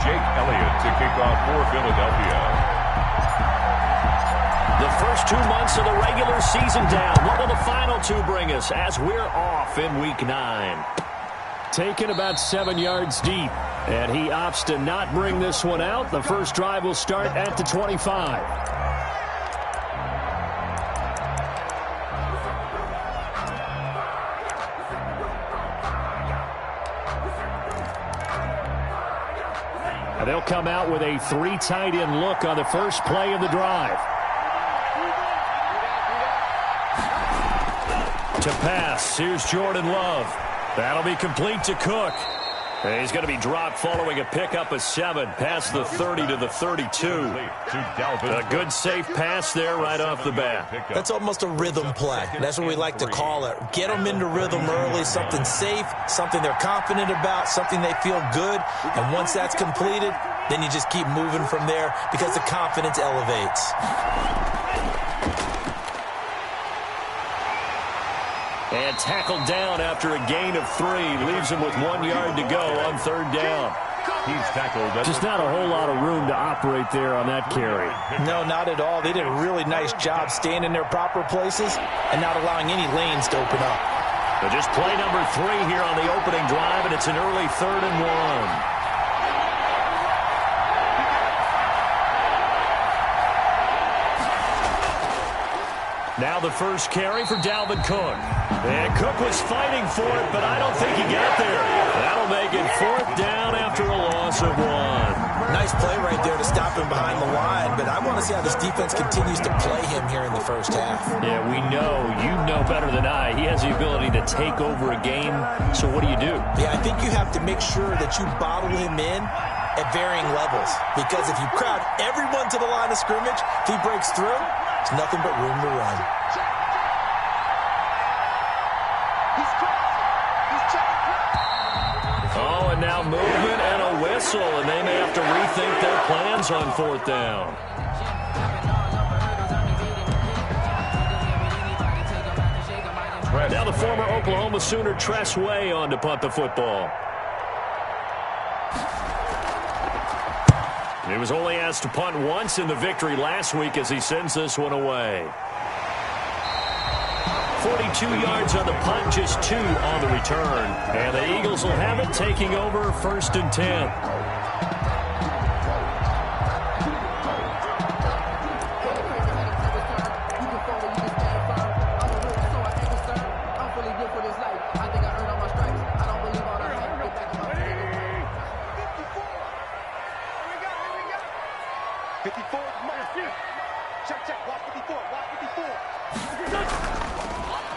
Jake Elliott to kick off for Philadelphia. The first 2 months of the regular season down. What will the final two bring us as we're off in Week 9? Taken about 7 yards deep, and he opts to not bring this one out. The first drive will start at the 25. They'll come out with a 3 tight end look on the first play of the drive. To pass, here's Jordan Love. That'll be complete to Cook. And he's going to be dropped following a pickup of 7 past the 30 to the 32. A good safe pass there right off the bat. That's almost a rhythm play. That's what we like to call it. Get them into rhythm early, something safe, something they're confident about, something they feel good. And once that's completed, then you just keep moving from there because the confidence elevates. And tackled down after a gain of 3. Leaves him with 1 yard to go on 3rd down. He's tackled. Just not a whole lot of room to operate there on that carry. No, not at all. They did a really nice job staying in their proper places and not allowing any lanes to open up. But just play number 3 here on the opening drive, and it's an early 3rd and 1. Now the first carry for Dalvin Cook. And Cook was fighting for it, but I don't think he got there. That'll make it 4th down after a loss of 1. Nice play right there to stop him behind the line, but I want to see how this defense continues to play him here in the first half. Yeah, we know. You know better than I. He has the ability to take over a game, so what do? Yeah, I think you have to make sure that you bottle him in at varying levels, because if you crowd everyone to the line of scrimmage, if he breaks through, it's nothing but room to run. Oh, and now movement and a whistle, and they may have to rethink their plans on 4th down. Now the former Oklahoma Sooner Tress Way on to punt the football. He was only asked to punt once in the victory last week as he sends this one away. 42 yards on the punt, just 2 on the return. And the Eagles will have it, taking over 1st and 10.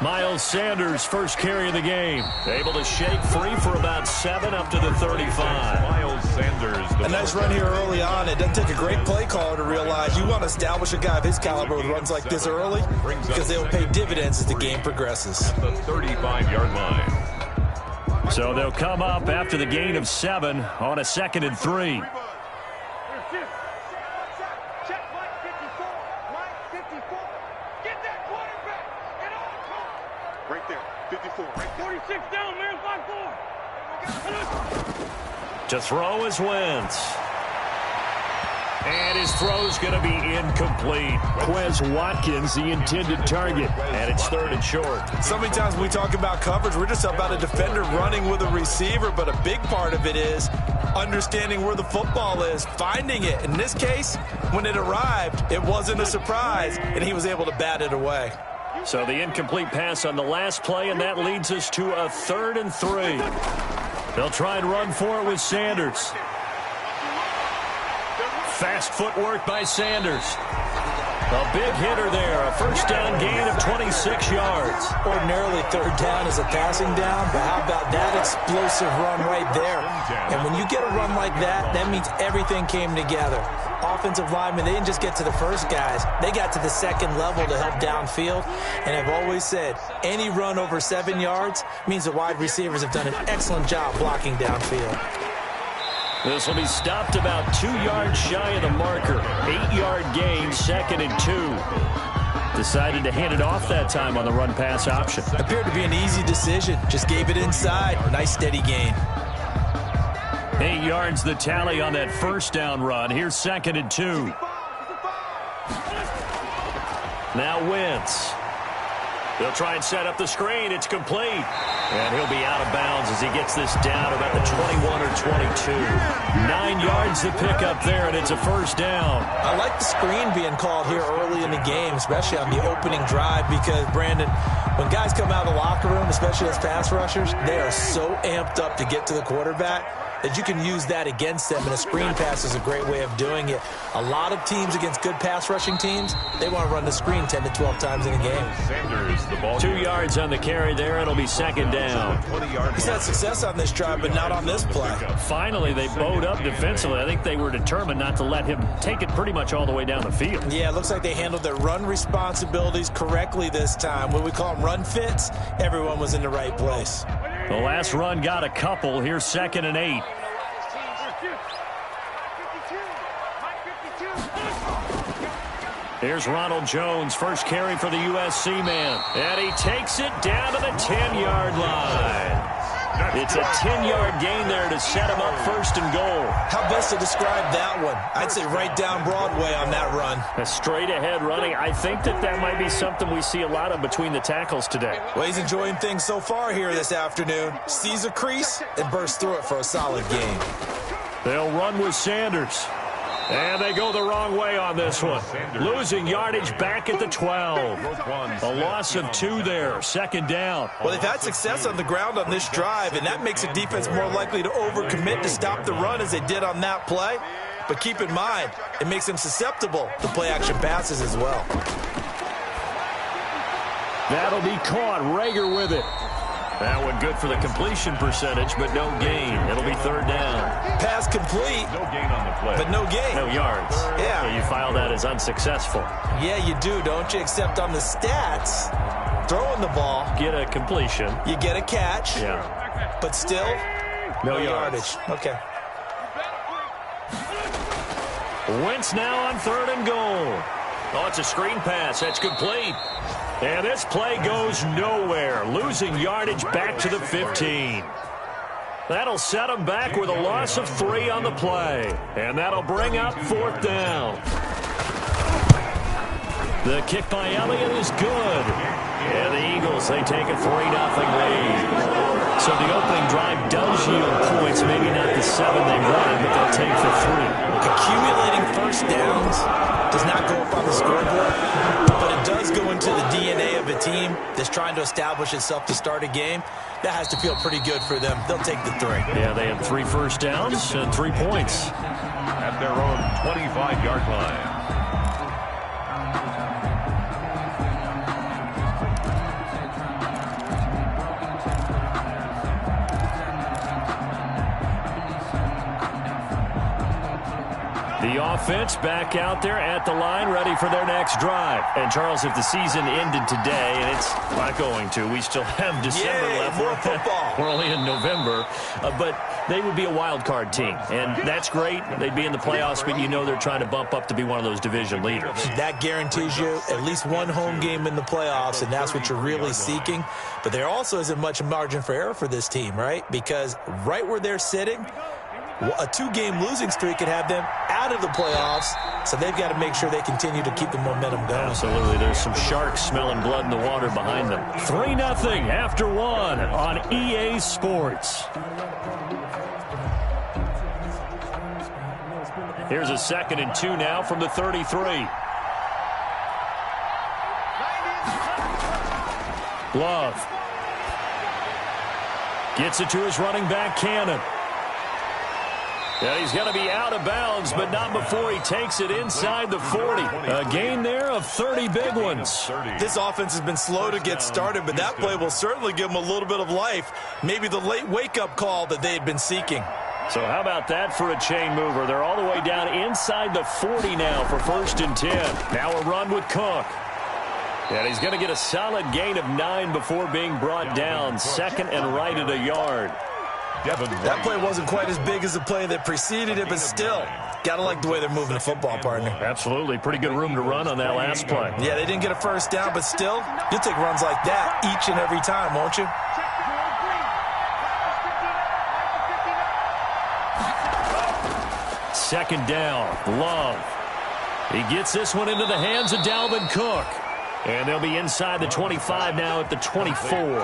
Miles Sanders, first carry of the game. Able to shake free for about 7 up to the 35. Miles Sanders. A nice run here early on. It doesn't take a great play caller to realize you want to establish a guy of his caliber with runs like this early because they'll pay dividends as the game progresses. At the 35-yard line. So they'll come up after the gain of 7 on a 2nd and 3. Right there, 54. Right 46 down, man, 5-4. To throw is Wentz. And his throw's going to be incomplete. Quez Watkins, the intended target. And it's 3rd and short. So many times when we talk about coverage, we're just about a defender running with a receiver, but a big part of it is understanding where the football is, finding it. In this case, when it arrived, it wasn't a surprise, and he was able to bat it away. So the incomplete pass on the last play, and that leads us to a 3rd and 3. They'll try and run for it with Sanders. Fast footwork by Sanders. A big hitter there. A first down gain of 26 yards. Ordinarily, 3rd down is a passing down, but how about that explosive run right there? And when you get a run like that, that means everything came together. Offensive linemen, they didn't just get to the first guys. They got to the 2nd level to help downfield. And I've always said, any run over 7 yards means the wide receivers have done an excellent job blocking downfield. This will be stopped about 2 yards shy of the marker. 8-yard gain, 2nd and 2. Decided to hand it off that time on the run-pass option. Appeared to be an easy decision. Just gave it inside. Nice steady gain. 8 yards the tally on that first down run. Here's 2nd and 2. Now Wentz. They'll try and set up the screen. It's complete. And he'll be out of bounds as he gets this down about the 21 or 22. 9 yards to pick up there, and it's a first down. I like the screen being called here early in the game, especially on the opening drive, because, Brandon, when guys come out of the locker room, especially as pass rushers, they are so amped up to get to the quarterback that you can use that against them, and a screen pass is a great way of doing it. A lot of teams against good pass rushing teams, they want to run the screen 10 to 12 times in a game. Sanders, the ball 2 yards on the carry there. It'll be 2nd down. He's had success on this drive, but not on this play. Finally, they bowed up defensively. I think they were determined not to let him take it pretty much all the way down the field. Yeah, it looks like they handled their run responsibilities correctly this time. When we call them run fits, everyone was in the right place. The last run got a couple. Here's 2nd and 8. Here's Ronald Jones, first carry for the USC man. And he takes it down to the 10-yard line. It's a 10-yard gain there to set him up 1st and goal. How best to describe that one? I'd say right down Broadway on that run. A straight-ahead running. I think that might be something we see a lot of between the tackles today. Well, he's enjoying things so far here this afternoon. Sees a crease and bursts through it for a solid gain. They'll run with Sanders. And they go the wrong way on this one. Losing yardage back at the 12. A loss of 2 there. 2nd down. Well, they've had success on the ground on this drive, and that makes a defense more likely to overcommit to stop the run as they did on that play. But keep in mind, it makes them susceptible to play-action passes as well. That'll be caught. Rager with it. That one good for the completion percentage, but no gain. It'll be 3rd down. Pass complete. No gain on the play. But no gain. No yards. Yeah. So you file that as unsuccessful. Yeah, you do, don't you? Except on the stats, throwing the ball. Get a completion. You get a catch. Yeah. But still, no yardage. Okay. Wentz now on 3rd and goal. Oh, it's a screen pass. That's complete. And this play goes nowhere. Losing yardage back to the 15. That'll set them back with a loss of 3 on the play. And that'll bring up 4th down. The kick by Elliott is good. And the Eagles, they take a 3-0 lead. So the opening drive does yield points. Maybe not the 7 they wanted, but they'll take the 3. Accumulating first downs does not go up on the scoreboard, but it does go into the DNA of a team that's trying to establish itself to start a game. That has to feel pretty good for them. They'll take the 3. Yeah, they had 3 first downs and 3 points. At their own 25-yard line. The offense back out there at the line, ready for their next drive. And, Charles, if the season ended today, and it's not going to, we still have December left. More football. We're only in November. But they would be a wild card team. And that's great. They'd be in the playoffs, but you know they're trying to bump up to be one of those division leaders. That guarantees you at least one home game in the playoffs, and that's what you're really seeking. But there also isn't much margin for error for this team, right? Because right where they're sitting, a 2-game losing streak could have them out of the playoffs, so they've got to make sure they continue to keep the momentum going. Absolutely. There's some sharks smelling blood in the water behind them. 3-0 after 1 on EA Sports. Here's a 2nd and 2 now from the 33. Love gets it to his running back, Cannon. Yeah, he's going to be out of bounds, but not before he takes it inside the 40. A gain there of 30 big ones. This offense has been slow to get started, but that play will certainly give them a little bit of life. Maybe the late wake-up call that they had been seeking. So how about that for a chain mover? They're all the way down inside the 40 now for 1st and 10. Now a run with Cook. And he's going to get a solid gain of 9 before being brought down. 2nd and right at a yard. That play wasn't quite as big as the play that preceded it, but still, got to like the way they're moving the football, partner. Absolutely. Pretty good room to run on that last play. Yeah, they didn't get a first down, but still, you'll take runs like that each and every time, won't you? second down. Love. He gets this one into the hands of Dalvin Cook. And they'll be inside the 25 now at the 24.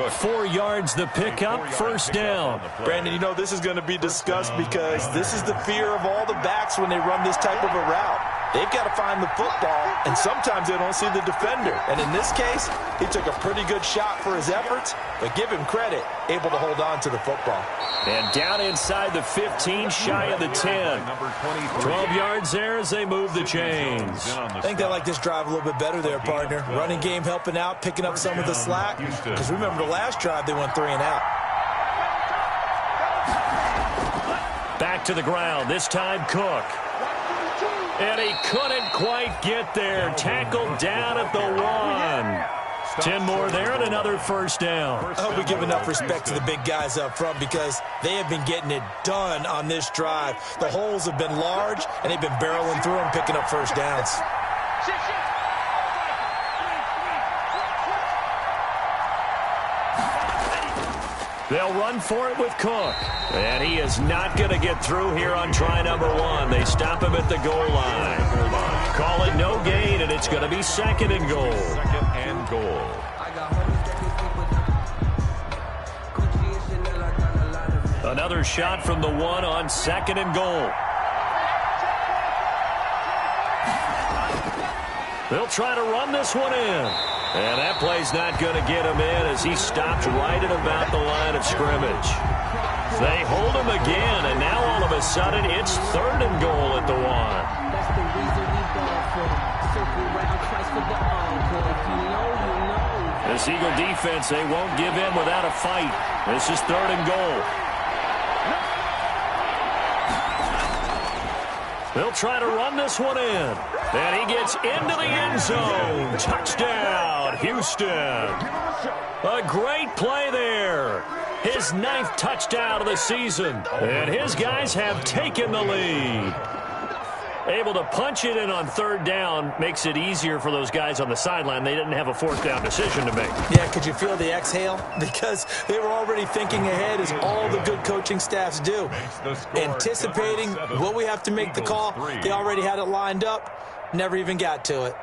4 yards the pickup, first down. Brandon, you know this is going to be discussed because this is the fear of all the backs when they run this type of a route. They've got to find the football, and sometimes they don't see the defender. And in this case, he took a pretty good shot for his efforts, but give him credit, able to hold on to the football. And down inside the 15, shy of the 10. 12 yards there as they move the chains. I think they like this drive a little bit better there, partner. Running game helping out, picking up some of the slack. Because remember the last drive, they went 3 and out. Back to the ground, this time Cook. And he couldn't quite get there. Tackled down at the 1. 10 more there and another first down. I hope we give enough respect to the big guys up front because they have been getting it done on this drive. The holes have been large, and they've been barreling through them, picking up first downs. They'll run for it with Cook. And he is not going to get through here on try number 1. They stop him at the goal line. Call it no gain, and it's going to be second and goal. Second and goal. Another shot from the 1 on second and goal. They'll try to run this one in. And that play's not going to get him in as he stopped right at about the line of scrimmage. They hold him again, and now all of a sudden it's third and goal at the 1. That's the reason we ball for. Circle round twice for the encore. If you know, you know. This Eagle defense, they won't give in without a fight. This is third and goal. They'll try to run this one in. And he gets into the end zone. Touchdown, Houston. A great play there. His 9th touchdown of the season. And his guys have taken the lead. Able to punch it in on third down makes it easier for those guys on the sideline. They didn't have a fourth down decision to make. Yeah, could you feel the exhale? Because they were already thinking ahead as all the good coaching staffs do. Anticipating, will we have to make the call? They already had it lined up. Never even got to it.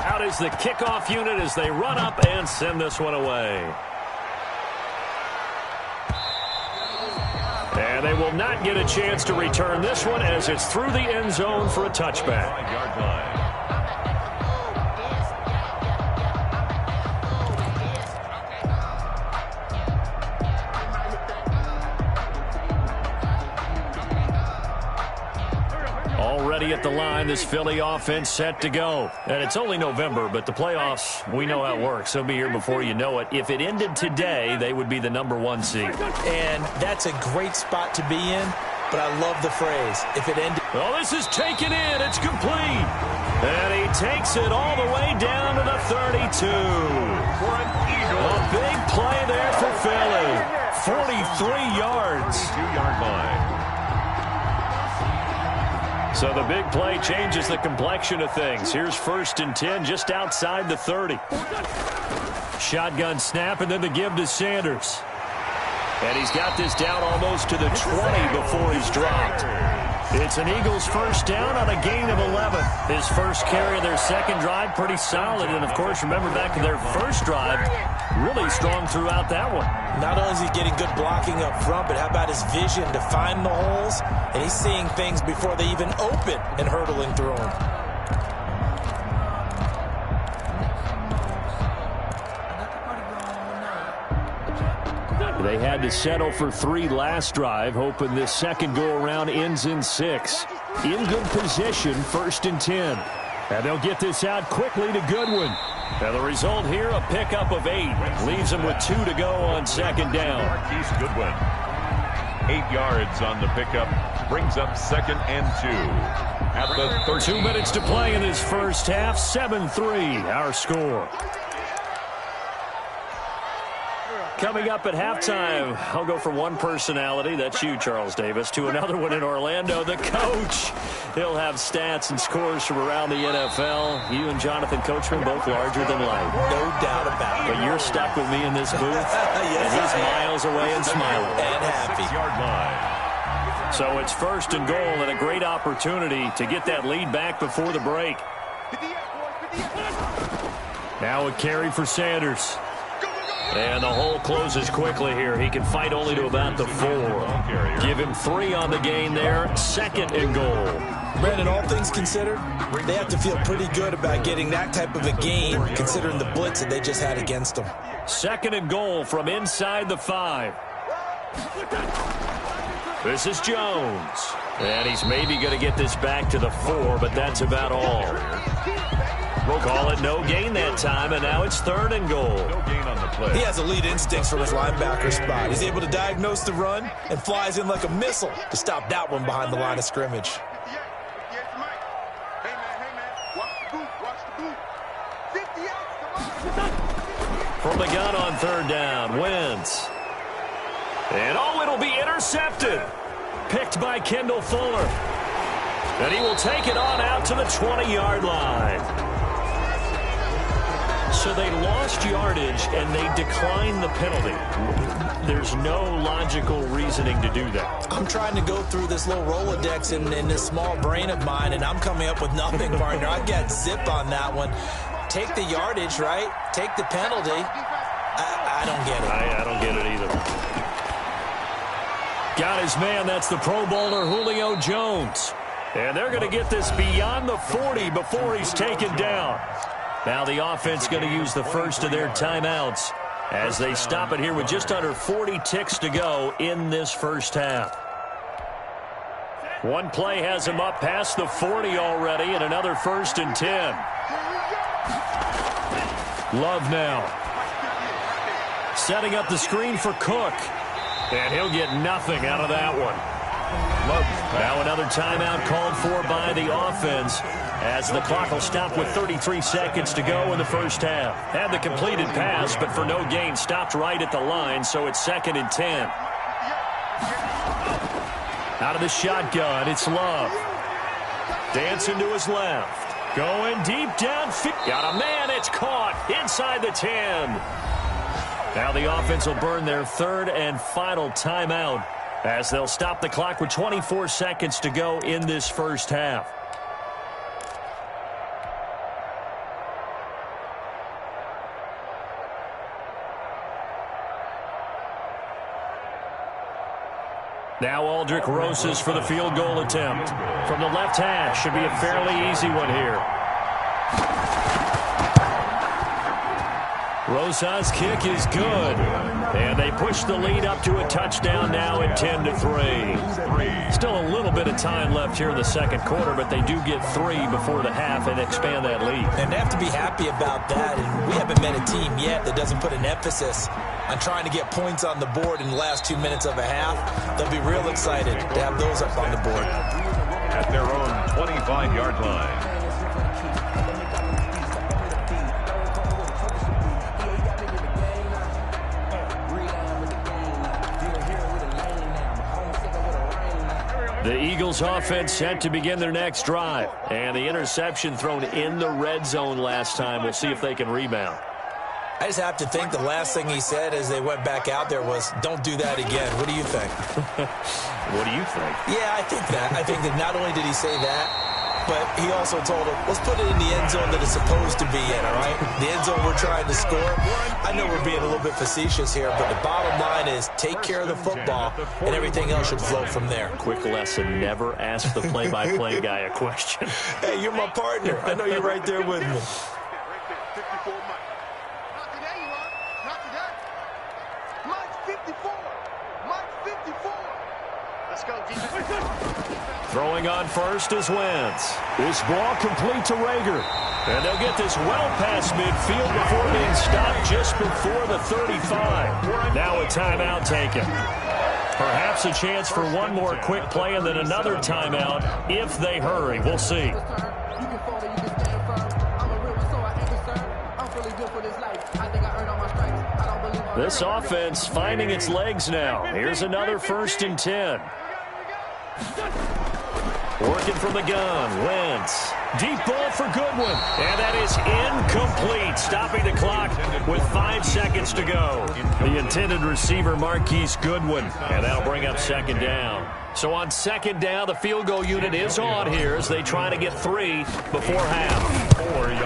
Out is the kickoff unit as they run up and send this one away. And they will not get a chance to return this one as it's through the end zone for a touchback. 5-yard line. Already at the line, this Philly offense set to go. And it's only November, but the playoffs, we know how it works. They'll be here before you know it. If it ended today, they would be the number 1 seed. And that's a great spot to be in, but I love the phrase, if it ended. Oh, this is taken in. It's complete. And he takes it all the way down to the 32. A big play there for Philly. 43 yards. 2-yard line. So the big play changes the complexion of things. Here's 1st and 10 just outside the 30. Shotgun snap and then the give to Sanders. And he's got this down almost to the 20 before he's dropped. It's an Eagles first down on a gain of 11. His first carry of their second drive, pretty solid. And, of course, remember back to their first drive, really strong throughout that one. Not only is he getting good blocking up front, but how about his vision to find the holes? And he's seeing things before they even open and hurdling through them. They had to settle for 3 last drive, hoping this second go-around ends in 6. In good position, 1st and 10. And they'll get this out quickly to Goodwin. And the result here, a pickup of 8. Leaves them with 2 to go on second down. Marquise Goodwin. 8 yards on the pickup. Brings up 2nd and 2. At the 13. 2 minutes to play in this first half. 7-3, our score. Coming up at halftime, I'll go from one personality, that's you, Charles Davis, to another one in Orlando, the coach. He'll have stats and scores from around the NFL. You and Jonathan Coachman both larger than life. No doubt about it. But you're stuck with me in this booth, Yes, and he's miles away and smiling. And happy. 6-yard line. So it's first and goal and a great opportunity to get that lead back before the break. Now a carry for Sanders. And the hole closes quickly here. He can fight only to about the 4. Give him 3 on the gain there. Second and goal. Brandon, all things considered, they have to feel pretty good about getting that type of a gain, considering the blitz that they just had against them. Second and goal from inside the 5. This is Jones. And he's maybe going to get this back to the 4, but that's about all. We'll call it no gain that time, and now it's third and goal. No gain on the play. He has elite instincts from his linebacker spot. He's able to diagnose the run and flies in like a missile to stop that one behind the line of scrimmage. From the gun on third down, Wentz. And it'll be intercepted. Picked by Kendall Fuller. And he will take it on out to the 20-yard line. So they lost yardage, and they declined the penalty. There's no logical reasoning to do that. I'm trying to go through this little Rolodex in this small brain of mine, and I'm coming up with nothing, partner. I've got zip on that one. Take the yardage, right? Take the penalty. I don't get it. I don't get it either. Got his man. That's the Pro Bowler Julio Jones. And they're going to get this beyond the 40 before he's taken down. Now the offense going to use the first of their timeouts as they stop it here with just under 40 ticks to go in this first half. One play has him up past the 40 already, and another 1st and 10. Love now. Setting up the screen for Cook. And he'll get nothing out of that one. Now another timeout called for by the offense as the clock will stop with 33 seconds to go in the first half. Had the completed pass, but for no gain, stopped right at the line, so it's 2nd and 10. Out of the shotgun, it's Love. Dancing to his left. Going deep downfield. Got a man, it's caught inside the 10. Now the offense will burn their third and final timeout as they'll stop the clock with 24 seconds to go in this first half. Now Aldrick Rosas for the field goal attempt. From the left hash, should be a fairly easy one here. Rosas' kick is good. And they push the lead up to a touchdown now at 10-3. Still a little bit of time left here in the second quarter, but they do get 3 before the half and expand that lead. And they have to be happy about that. And we haven't met a team yet that doesn't put an emphasis on trying to get points on the board in the last 2 minutes of a half. They'll be real excited to have those up on the board. At their own 25-yard line. The Eagles offense set to begin their next drive. And the interception thrown in the red zone last time. We'll see if they can rebound. I just have to think the last thing he said as they went back out there was, don't do that again. What do you think? What do you think? Yeah, I think that. I think that not only did he say that, but he also told him, let's put it in the end zone that it's supposed to be in, all right? The end zone we're trying to score. I know we're being a little bit facetious here, but the bottom line is take care of the football, and everything else should flow from there. Quick lesson, never ask the play-by-play guy a question. Hey, you're my partner. I know you're right there with me. Throwing on first is Wentz. This ball complete to Rager. And they'll get this well past midfield before being stopped just before the 35. Now a timeout taken. Perhaps a chance for one more quick play and then another timeout if they hurry. We'll see. This offense finding its legs now. Here's another 1st and 10. Working from the gun, Wentz. Deep ball for Goodwin. And that is incomplete. Stopping the clock with 5 seconds to go. The intended receiver, Marquise Goodwin. And that'll bring up 2nd down. So on 2nd down, the field goal unit is on here as they try to get 3 before half.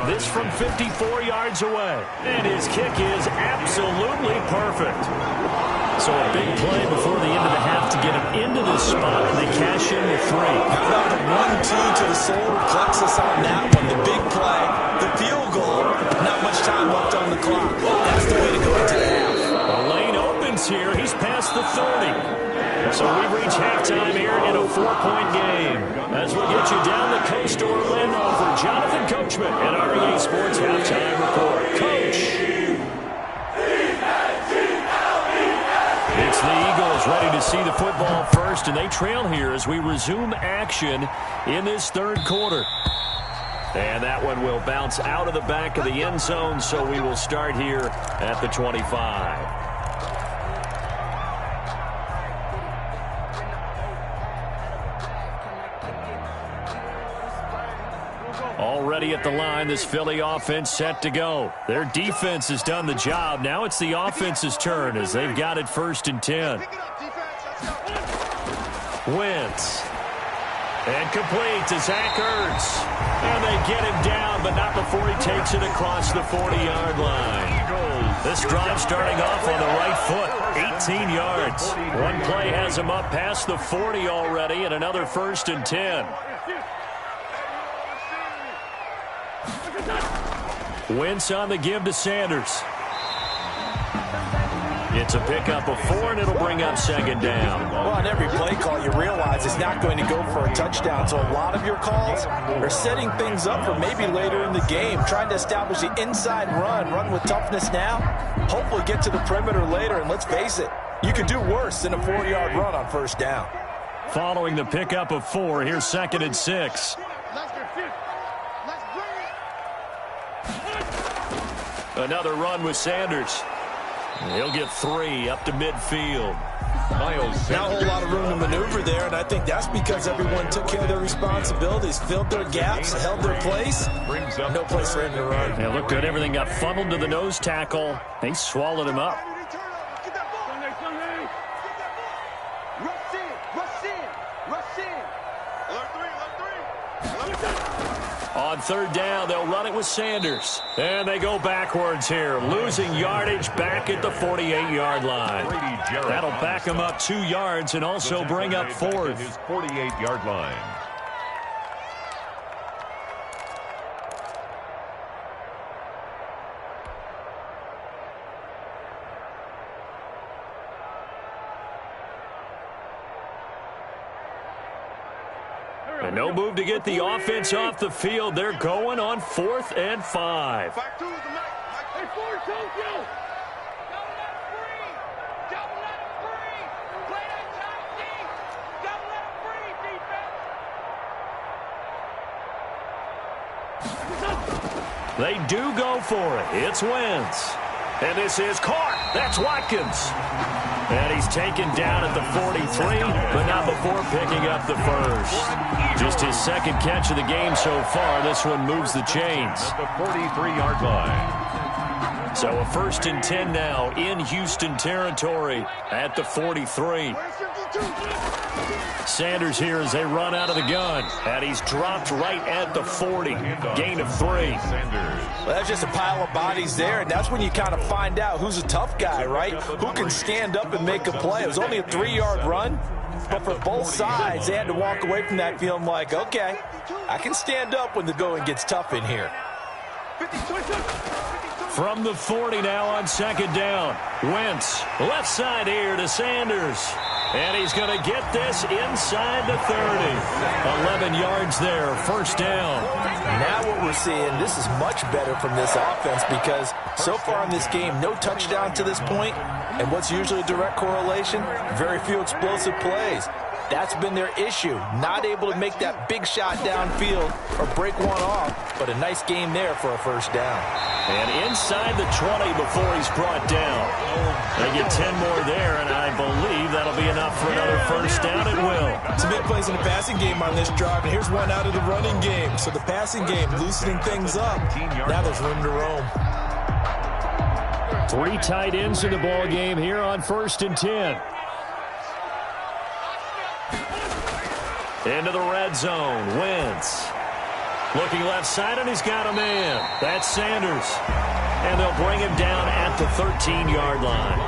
This from 54 yards away. And his kick is absolutely perfect. So a big play before the end of the half to get him into this spot, and they cash in with 3. How about the 1-2 to the solar plexus on that one? The big play, the field goal, not much time left on the clock. That's the way to go into the half. The lane opens here. He's past the 30. So we reach halftime here in a 4-point game. As we get you down the coast to Orlando for Jonathan Coachman and REA Sports Halftime Report. Coach. It's the Eagles ready to see the football first, and they trail here as we resume action in this 3rd quarter. And that one will bounce out of the back of the end zone, so we will start here at the 25. Already at the line, this Philly offense set to go. Their defense has done the job. Now it's the offense's turn as they've got it 1st and 10. Wentz. And complete to Zach Ertz. And they get him down, but not before he takes it across the 40-yard line. This drive starting off on the right foot, 18 yards. One play has him up past the 40 already, and another 1st and 10. Wentz on the give to Sanders. It's a pickup of 4, and it'll bring up 2nd down. Well, on every play call, you realize it's not going to go for a touchdown. So a lot of your calls are setting things up for maybe later in the game, trying to establish the inside run with toughness now, hopefully get to the perimeter later. And let's face it, you could do worse than a 4-yard run on 1st down. Following the pickup of 4, here's 2nd and 6. Another run with Sanders. He'll get 3 up to midfield. Miles Not a whole lot of room to maneuver there, and I think that's because everyone took care of their responsibilities, filled their gaps, held their place. No place for him to run. It looked good. Everything got funneled to the nose tackle. They swallowed him up. On 3rd down, they'll run it with Sanders. And they go backwards here, losing yardage back at the 48-yard line. That'll back them up 2 yards and also bring up 4th. His 48-yard line. And no move to get the offense off the field. They're going on 4th and 5. They do go for it. It's Wentz. And this is caught. That's Watkins. And he's taken down at the 43, but not before picking up the 1st. Just his 2nd catch of the game so far. This one moves the chains. At the 43-yard line. So a 1st and 10 now in Houston territory at the 43. Sanders here as they run out of the gun. And he's dropped right at the 40. Gain of 3. Well, that's just a pile of bodies there, and that's when you kind of find out who's a tough guy, right? Who can stand up and make a play. It was only a 3-yard run, but for both sides, they had to walk away from that feeling like, okay, I can stand up when the going gets tough in here. From the 40 now on 2nd down. Wentz, left side here to Sanders. And he's going to get this inside the 30. 11 yards there, 1st down. Now what we're seeing, this is much better from this offense because so far in this game, no touchdown to this point. And what's usually a direct correlation? Very few explosive plays. That's been their issue. Not able to make that big shot downfield or break one off, but a nice game there for a first down. And inside the 20 before he's brought down. They get 10 more there, and I believe that'll be enough for another first down. It will. Some big plays in the passing game on this drive, and here's one out of the running game. So the passing game loosening things up. Now there's room to roam. 3 tight ends in the ball game here on 1st and 10. Into the red zone. Wentz. Looking left side, and he's got a man. That's Sanders. And they'll bring him down at the 13-yard line.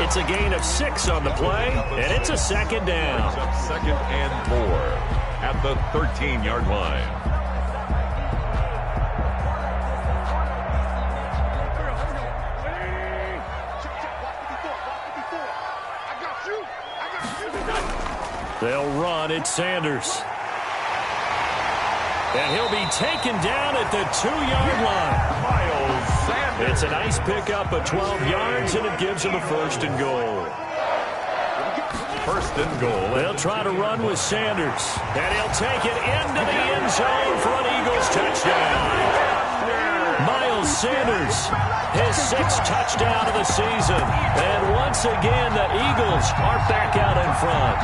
It's a gain of 6 on the play, and it's a second down. Second and 4 at the 13-yard line. They'll run. It's Sanders. And he'll be taken down at the 2-yard line. Miles Sanders. It's a nice pickup of 12 yards, and it gives him a 1st and goal. 1st and goal. They'll try to run with Sanders. And he'll take it into the end zone for an Eagles touchdown. Miles Sanders, his 6th touchdown of the season. And once again, the Eagles are back out in front.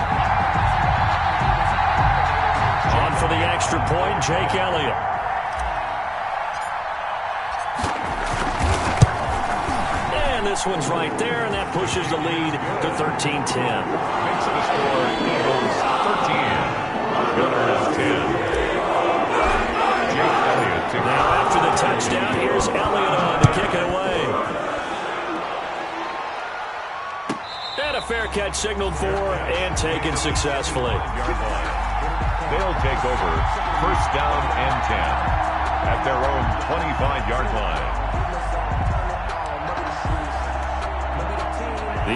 On for the extra point, Jake Elliott. And this one's right there, and that pushes the lead to 13-10. Makes the score Eagles 13. Gunners 10. Jake Elliott. Now after the touchdown, here's Elliott on to kick it away. And a fair catch signaled for and taken successfully. They'll take over 1st down and 10 at their own 25-yard line.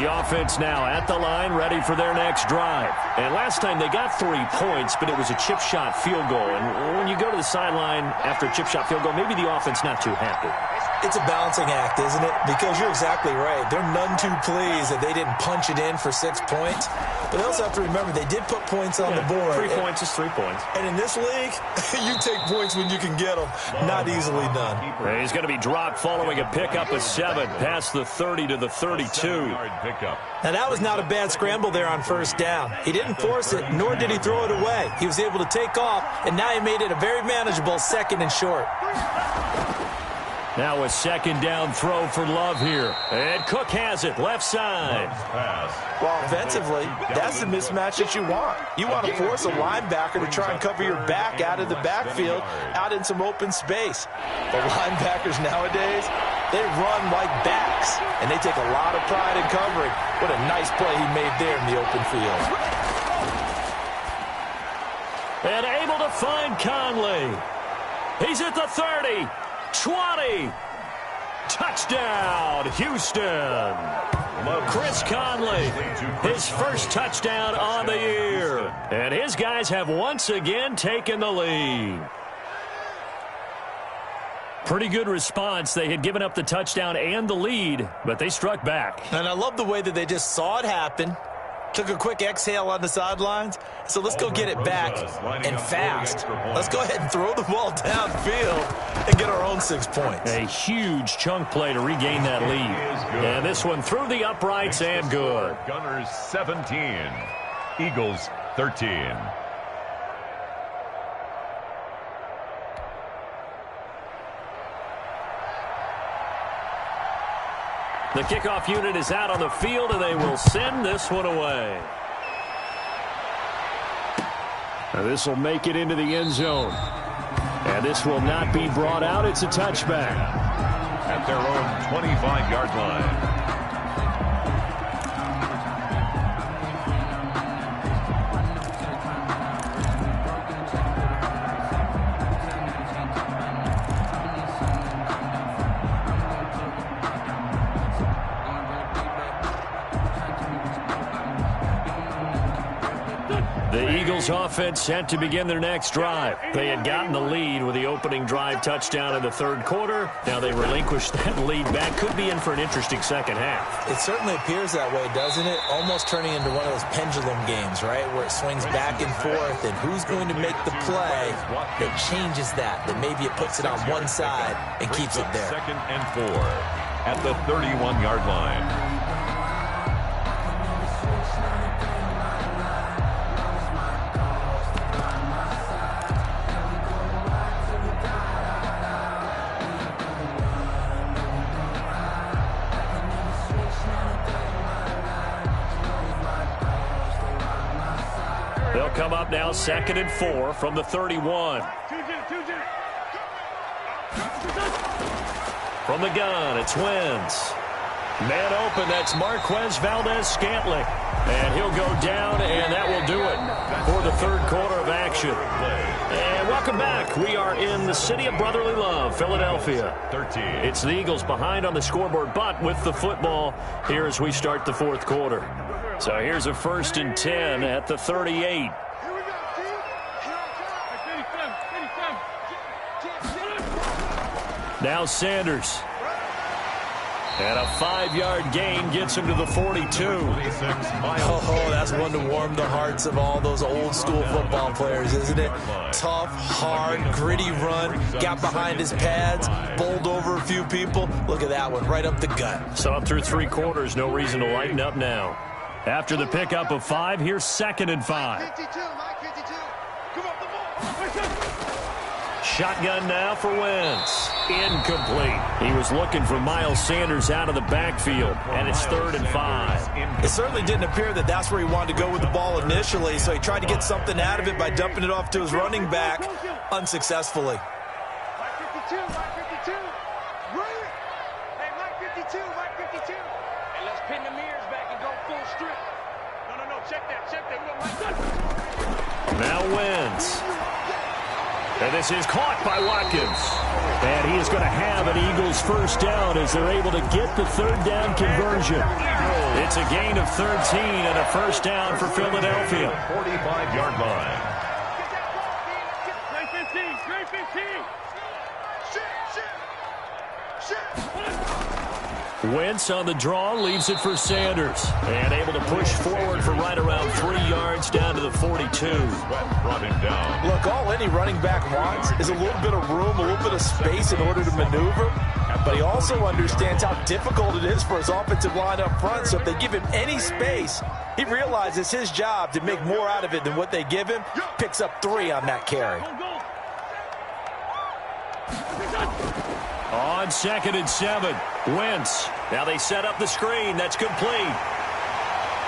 The offense now at the line, ready for their next drive. And last time they got 3 points, but it was a chip shot field goal. And when you go to the sideline after a chip shot field goal, maybe the offense not too happy. It's a balancing act, isn't it? Because you're exactly right. They're none too pleased that they didn't punch it in for 6 points. But they also have to remember they did put points on the board. 3 points is 3 points. And in this league, you take points when you can get them. Not easily done. And he's going to be dropped following a pickup of 7 past the 30 to the 32. Now, that was not a bad scramble there on 1st down. He didn't force it, nor did he throw it away. He was able to take off, and now he made it a very manageable 2nd and short. Now a 2nd down throw for Love here. And Cook has it, left side. Well, offensively, that's the mismatch that you want. You want to force a linebacker to try and cover your back out of the backfield, out in some open space. The linebackers nowadays, they run like backs, and they take a lot of pride in covering. What a nice play he made there in the open field. And able to find Conley. He's at the 30. 20. Touchdown, Houston. Chris Conley, his 1st touchdown on the year. And his guys have once again taken the lead. Pretty good response. They had given up the touchdown and the lead, but they struck back. And I love the way that they just saw it happen. Took a quick exhale on the sidelines. So let's go get it back and fast. Let's go ahead and throw the ball downfield and get our own 6 points. A huge chunk play to regain that lead. And this one through the uprights and good. Gunners 17. Eagles 13. The kickoff unit is out on the field, and they will send this one away. Now this will make it into the end zone. And this will not be brought out. It's a touchback. At their own 25-yard line. Eagles offense set to begin their next drive. They had gotten the lead with the opening drive touchdown in the third quarter. Now they relinquished that lead back. Could be in for an interesting second half. It certainly appears that way, doesn't it? Almost turning into one of those pendulum games, right, where it swings back and forth, and who's going to make the play that changes that maybe it puts it on one side and keeps it there. 2nd and 4 at the 31-yard line. They'll come up now 2nd and 4 from the 31. From the gun, it's Wentz. Man open, that's Marquez Valdez-Scantling. And he'll go down, and that will do it for the third quarter of action. And welcome back. We are in the city of brotherly love, Philadelphia. 13. It's the Eagles behind on the scoreboard, but with the football here as we start the fourth quarter. So here's a 1st and 10 at the 38. Now Sanders. And a 5-yard gain gets him to the 42. Oh, that's one to warm the hearts of all those old-school football players, isn't it? Tough, hard, gritty run. Got behind his pads, bowled over a few people. Look at that one, right up the gut. So up through 3 quarters, no reason to lighten up now. After the pickup of 5, here's 2nd and 5. Shotgun now for Wentz. Incomplete. He was looking for Miles Sanders out of the backfield, and it's 3rd and 5. It certainly didn't appear that that's where he wanted to go with the ball initially, so he tried to get something out of it by dumping it off to his running back unsuccessfully. Mike 52, Mike 52. Right. Hey, Mike 52, Mike 52. Hey, let's pin the mirrors back and go full strip. No, check that. We got Mike. Now Wentz. And this is caught by Watkins. And he is going to have an Eagles first down as they're able to get the third down conversion. It's a gain of 13 and a first down for Philadelphia. 45-yard line. Great 15. Wentz on the draw, leaves it for Sanders. And able to push forward for right around 3 yards down to the 42. Brought him down. Look, all any running back wants is a little bit of room, a little bit of space in order to maneuver. But he also understands how difficult it is for his offensive line up front. So if they give him any space, he realizes his job to make more out of it than what they give him. Picks up 3 on that carry. On 2nd and 7, Wentz. Now they set up the screen. That's complete.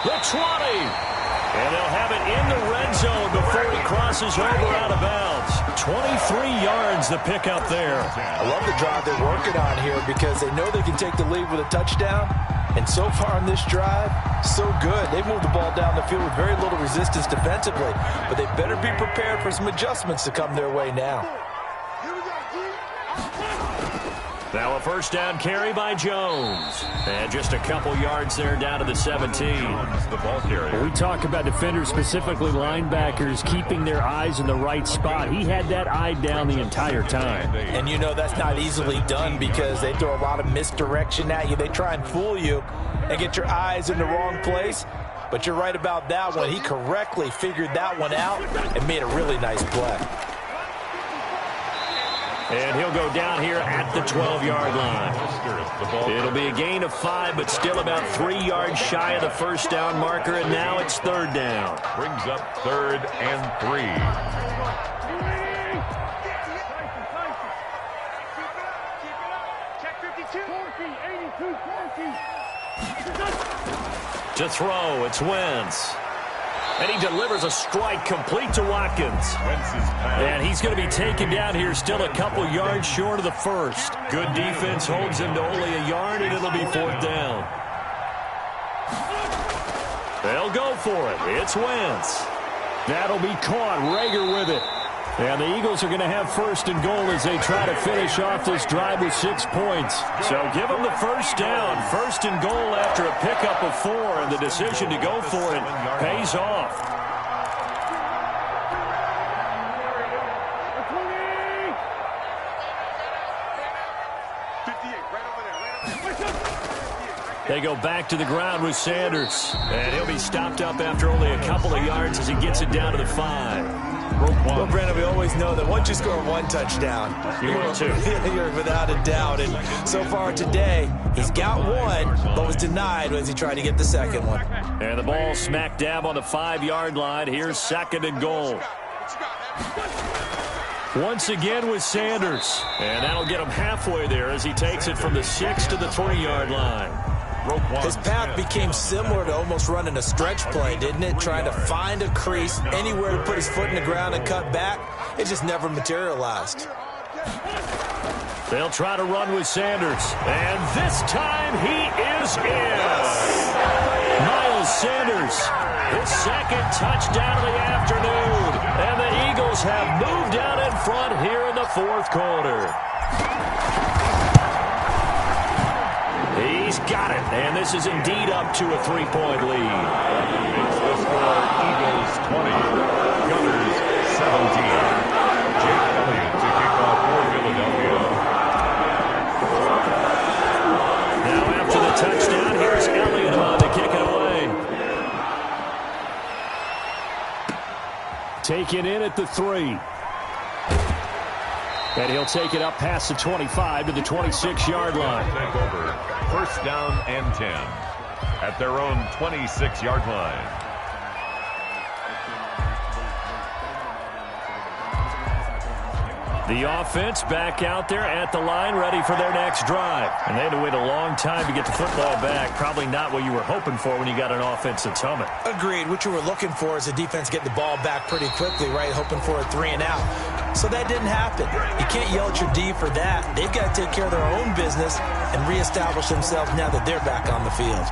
The 20. And they'll have it in the red zone before he crosses over out of bounds. 23 yards the pick up there. I love the drive they're working on here because they know they can take the lead with a touchdown. And so far on this drive, so good. They've moved the ball down the field with very little resistance defensively. But they better be prepared for some adjustments to come their way now. Now a first down carry by Jones. And just a couple yards there down to the 17. The ball carrier. We talk about defenders, specifically linebackers, keeping their eyes in the right spot. He had that eye down the entire time. And you know that's not easily done because they throw a lot of misdirection at you. They try and fool you and get your eyes in the wrong place. But you're right about that one. He correctly figured that one out and made a really nice play. And he'll go down here at the 12-yard line. It'll be a gain of 5, but still about 3 yards shy of the first down marker, and now it's 3rd down. Brings up 3rd and 3. To throw, it's Wentz. And he delivers a strike complete to Watkins. And he's going to be taken down here still a couple yards short of the first. Good defense holds him to only a yard, and it'll be 4th down. They'll go for it. It's Wentz. That'll be caught. Rager with it. And the Eagles are going to have 1st and goal as they try to finish off this drive with 6 points. So give them the first down. 1st and goal after a pickup of 4, and the decision to go for it pays off. They go back to the ground with Sanders. And he'll be stopped up after only a couple of yards as he gets it down to the 5. Well, Brandon, we always know that once you score one touchdown, you're without a doubt. And so far today, he's got one, but was denied as he tried to get the second one. And the ball smack dab on the 5-yard line. Here's 2nd and goal. Once again with Sanders. And that'll get him halfway there as he takes it from the 6 to the 3-yard line. His path became similar to almost running a stretch play, didn't it? Trying to find a crease, anywhere to put his foot in the ground and cut back. It just never materialized. They'll try to run with Sanders. And this time he is in. Miles Sanders, his 2nd touchdown of the afternoon. And the Eagles have moved out in front here in the 4th quarter. He's got it, and this is indeed up to a 3-point lead. Makes the score Eagles 20, Gunners 17. Jake Elliott to kick off for Philadelphia. Now after the touchdown, here's Elliott on to kick it away. Taken in at the 3. And he'll take it up past the 25 to the 26-yard line. Take over. 1st down and 10 at their own 26-yard line. The offense back out there at the line, ready for their next drive. And they had to wait a long time to get the football back. Probably not what you were hoping for when you got an offense that's humming. Agreed. What you were looking for is the defense getting the ball back pretty quickly, right? Hoping for a 3 and out. So that didn't happen. You can't yell at your D for that. They've got to take care of their own business and reestablish themselves now that they're back on the field.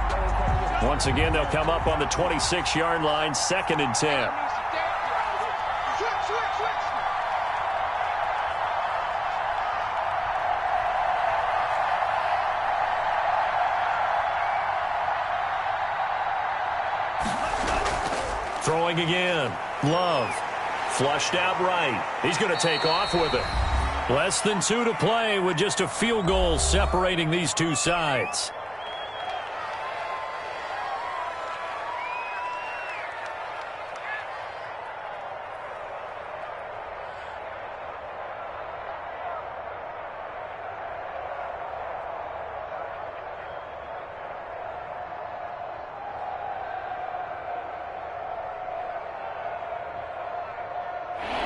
Once again, they'll come up on the 26-yard line, 2nd and 10. Throwing again. Love. Flushed out right. He's going to take off with it. Less than 2 to play with just a field goal separating these two sides.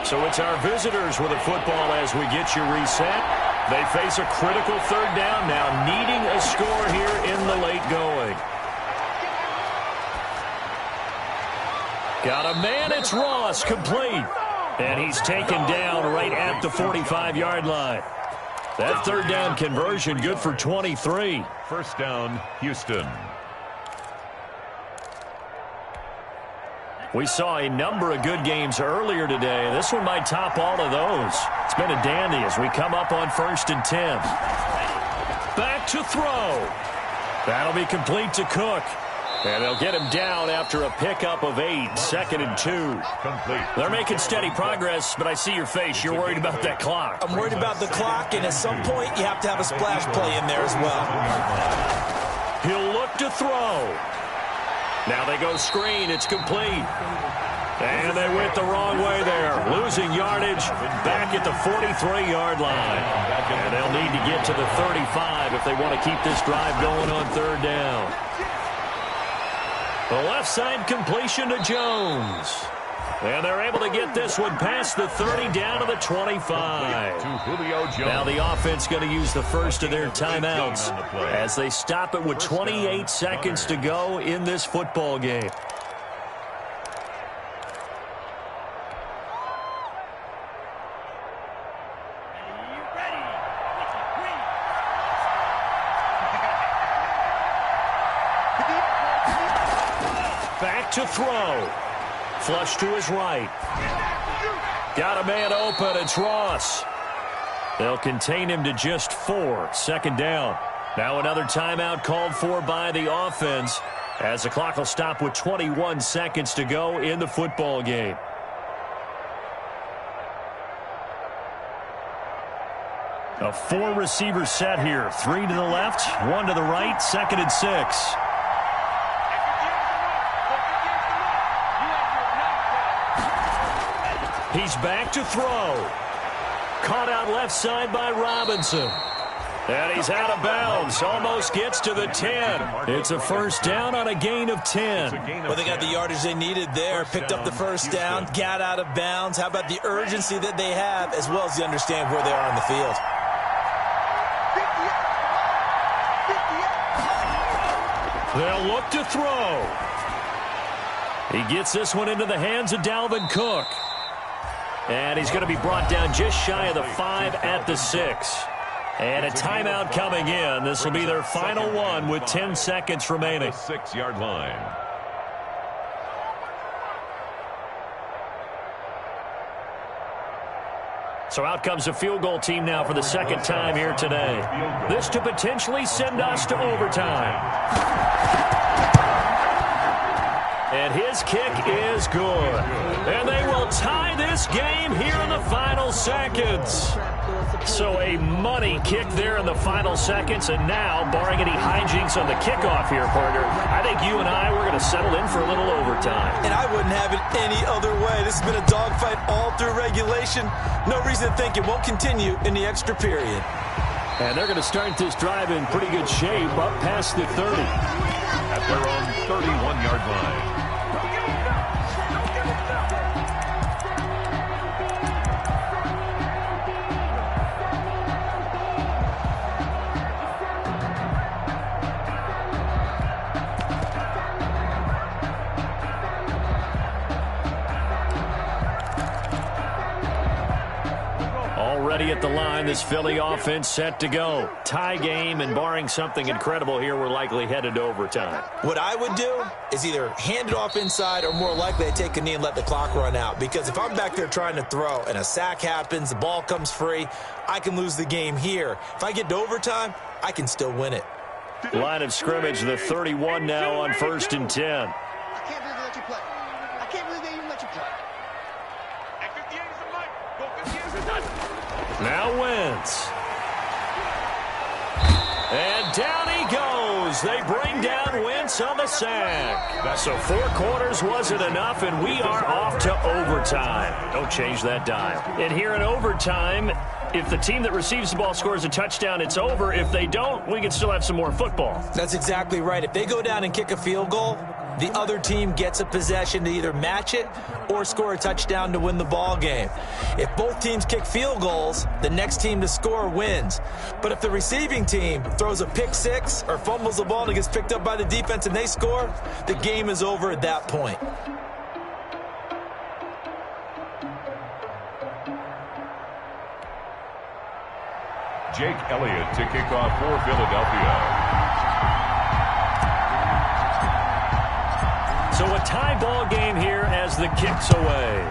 So it's our visitors with the football as we get you reset. They face a critical 3rd down now, needing a score here in the late going. Got a man, it's Ross, complete. And he's taken down right at the 45-yard line. That 3rd down conversion good for 23. 1st down, Houston. We saw a number of good games earlier today. This one might top all of those. It's been a dandy as we come up on 1st and 10. Back to throw. That'll be complete to Cook. And they'll get him down after a pickup of 8, 2nd and 2. Complete. They're making steady progress, but I see your face. You're worried about that clock. I'm worried about the clock, and at some point you have to have a splash play in there as well. He'll look to throw. Now they go screen. It's complete. And they went the wrong way there. Losing yardage back at the 43-yard line. And they'll need to get to the 35 if they want to keep this drive going on 3rd down. The left side completion to Jones. And they're able to get this one past the 30 down to the 25. Now the offense going to use the first of their timeouts as they stop it with 28 seconds to go in this football game. Back to throw. Flush to his right. Got a man open. It's Ross. They'll contain him to just 4. 2nd down. Now another timeout called for by the offense as the clock will stop with 21 seconds to go in the football game. A 4-receiver set here. 3 to the left, 1 to the right, 2nd and 6. He's back to throw. Caught out left side by Robinson. And he's out of bounds. Almost gets to the 10. It's a first down on a gain of 10. Well, they got the yardage they needed there. Picked up the first down, got out of bounds. How about the urgency that they have, as well as they understand where they are on the field? They'll look to throw. He gets this one into the hands of Dalvin Cook. And he's going to be brought down just shy of the 5 at the 6. And a timeout coming in. This will be their final one with 10 seconds remaining. 6-yard line. So out comes a field goal team now for the second time here today. This to potentially send us to overtime. And his kick is good. And they will tie this game here in the final seconds. So a money kick there in the final seconds. And now, barring any hijinks on the kickoff here, partner, I think you and I, we're going to settle in for a little overtime. And I wouldn't have it any other way. This has been a dogfight all through regulation. No reason to think it won't continue in the extra period. And they're going to start this drive in pretty good shape up past the 30. At their own 31-yard line. Already at the line, this Philly offense set to go. Tie game, and barring something incredible here, we're likely headed to overtime. What I would do is either hand it off inside or more likely I take a knee and let the clock run out. Because if I'm back there trying to throw and a sack happens, the ball comes free, I can lose the game here. If I get to overtime, I can still win it. Line of scrimmage, the 31 now on 1st and 10. I can't believe they let you play. I can't believe they even let you play. At 58 is the mic. Go 58 is the done. Now Wentz. And down he goes. They bring down Wentz on the sack. So 4 quarters wasn't enough, and we are off to overtime. Don't change that dial. And here in overtime, if the team that receives the ball scores a touchdown, it's over. If they don't, we can still have some more football. That's exactly right. If they go down and kick a field goal, the other team gets a possession to either match it or score a touchdown to win the ball game. If both teams kick field goals, the next team to score wins. But if the receiving team throws a pick six or fumbles the ball and it gets picked up by the defense and they score, the game is over at that point. Jake Elliott to kick off for Philadelphia. So a tie ball game here as the kick's away.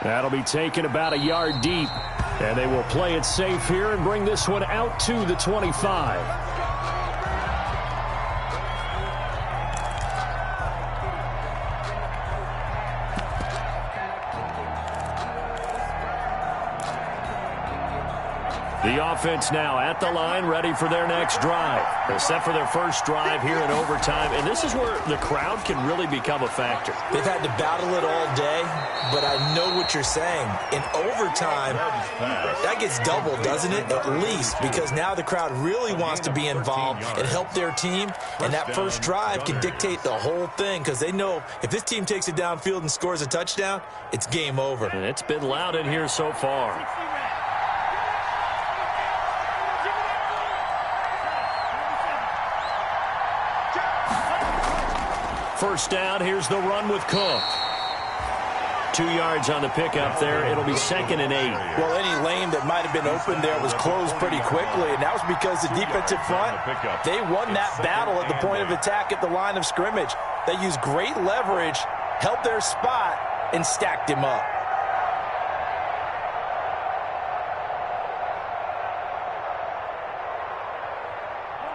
That'll be taken about a yard deep. And they will play it safe here and bring this one out to the 25. The offense now at the line, ready for their next drive. They're set for their first drive here in overtime, and this is where the crowd can really become a factor. They've had to battle it all day, but I know what you're saying. In overtime, that gets doubled, doesn't it? At least, because now the crowd really wants to be involved and help their team, and that first drive can dictate the whole thing, because they know if this team takes it downfield and scores a touchdown, it's game over. And it's been loud in here so far. First down, here's the run with Cook. 2 yards on the pickup there. It'll be 2nd and 8. Well, any lane that might have been open there was closed pretty quickly, and that was because the defensive front, they won that battle at the point of attack at the line of scrimmage. They used great leverage, held their spot, and stacked him up.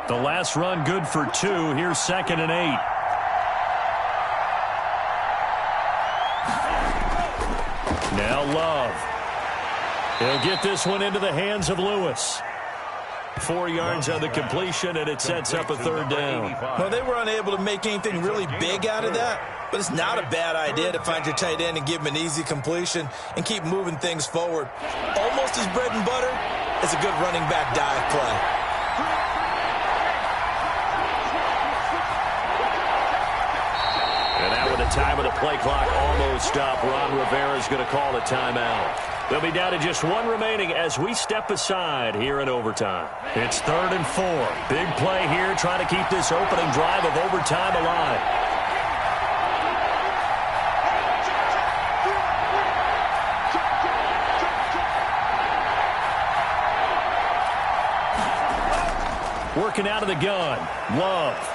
The last run good for 2. Here's 2nd and 8. Now Love. He'll get this one into the hands of Lewis. 4 yards on the completion, and it sets up a third down. Well, they were unable to make anything really big out of that, but it's not a bad idea to find your tight end and give him an easy completion and keep moving things forward. Almost his bread and butter is a good running back dive play. And now with the time of the play clock almost up, Ron Rivera's going to call a timeout. They'll be down to just 1 remaining as we step aside here in overtime. It's 3rd and 4. Big play here, trying to keep this opening drive of overtime alive. Working out of the gun. Love.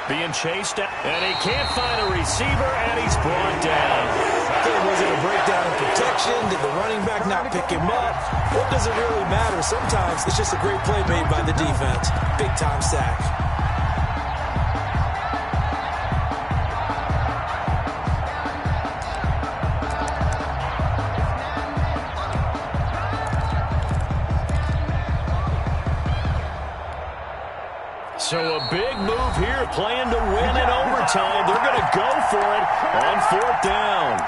Being chased, and he can't find a receiver, and he's brought down. Was it a breakdown in protection? Did the running back not pick him up? What does it really matter? Sometimes it's just a great play made by the defense. Big-time sack. So a big move here, playing to win in overtime. They're going to go for it on 4th down.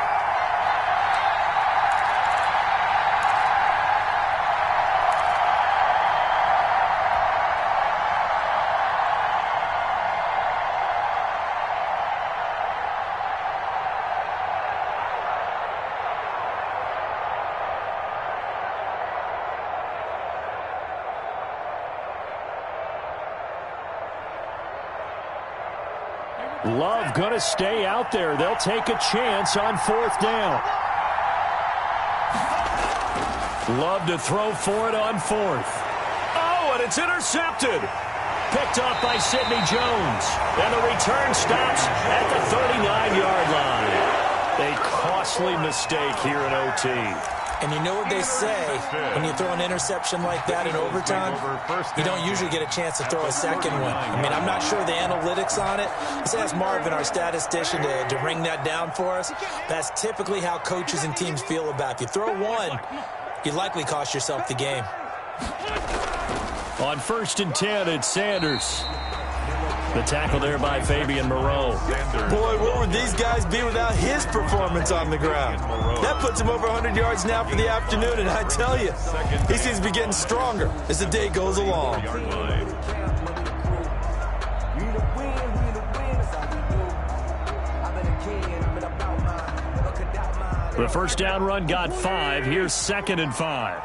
Love going to stay out there. They'll take a chance on 4th down. Love to throw for it on 4th. Oh, and it's intercepted. Picked off by Sidney Jones. And the return stops at the 39-yard line. A costly mistake here in OT. And you know what they say, when you throw an interception like that in overtime, you don't usually get a chance to throw a second one. I mean, I'm not sure the analytics on it. Let's ask Marvin, our statistician, to ring that down for us. That's typically how coaches and teams feel about it. If you throw one, you likely cost yourself the game. On 1st and 10, it's Sanders. The tackle there by Fabian Moreau. Boy, what would these guys be without his performance on the ground? That puts him over 100 yards now for the afternoon, and I tell you, he seems to be getting stronger as the day goes along. The first down run got 5. Here's 2nd and 5.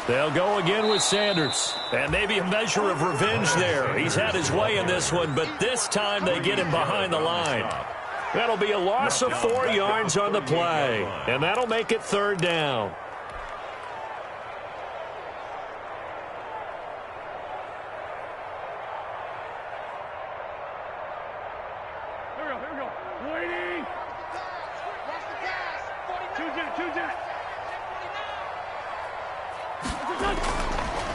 They'll go again with Sanders. And maybe a measure of revenge there. He's had his way in this one, but this time they get him behind the line. That'll be a loss of 4 yards on the play. And that'll make it 3rd down. Here we go. Waiting. Two down.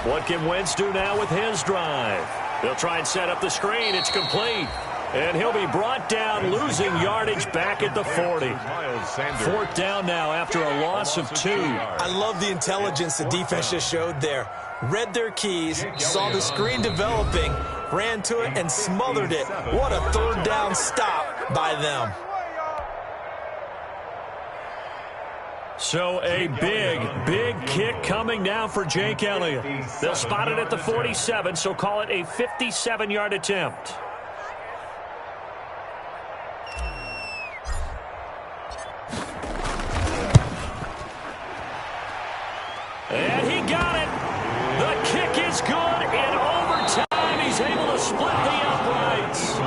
What can Wentz do now with his drive? They'll try and set up the screen. It's complete. And he'll be brought down, losing yardage back at the 40. 4th down now after a loss of 2. I love the intelligence the defense just showed there. Read their keys, saw the screen developing, ran to it, and smothered it. What a 3rd down stop by them. So a big kick coming now for Jake Elliott. They'll spot it at the 47, so call it a 57-yard attempt. And he got it. The kick is good in overtime. He's able to split the uprights. We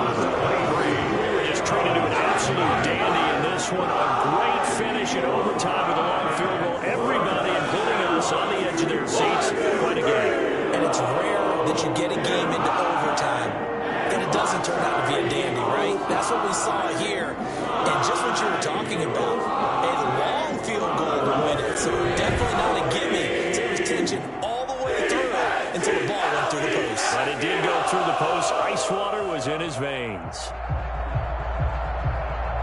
were just treated to an absolute dandy in this one. A great finish in overtime with a long field goal. Everybody, including us, on the edge of their seats. Quite a game. And it's rare that you get a game into overtime and it doesn't turn out to be a dandy, right? That's what we saw here. And just what you were talking about, a long field goal to win it. So definitely not a gimme. There was tension all the way through until the ball went through the post. But it did go through the post. Ice water was in his veins.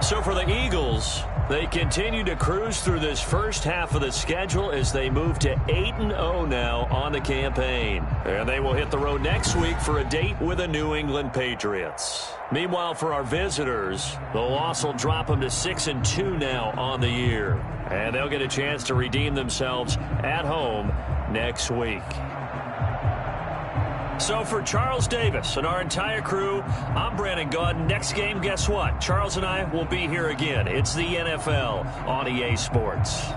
So for the Eagles, They continue to cruise through this first half of the schedule as they move to 8-0 now on the campaign. And they will hit the road next week for a date with the New England Patriots. Meanwhile, for our visitors, the loss will drop them to 6-2 now on the year. And they'll get a chance to redeem themselves at home next week. So for Charles Davis and our entire crew, I'm Brandon Gaudin. Next game, guess what? Charles and I will be here again. It's the NFL on EA Sports.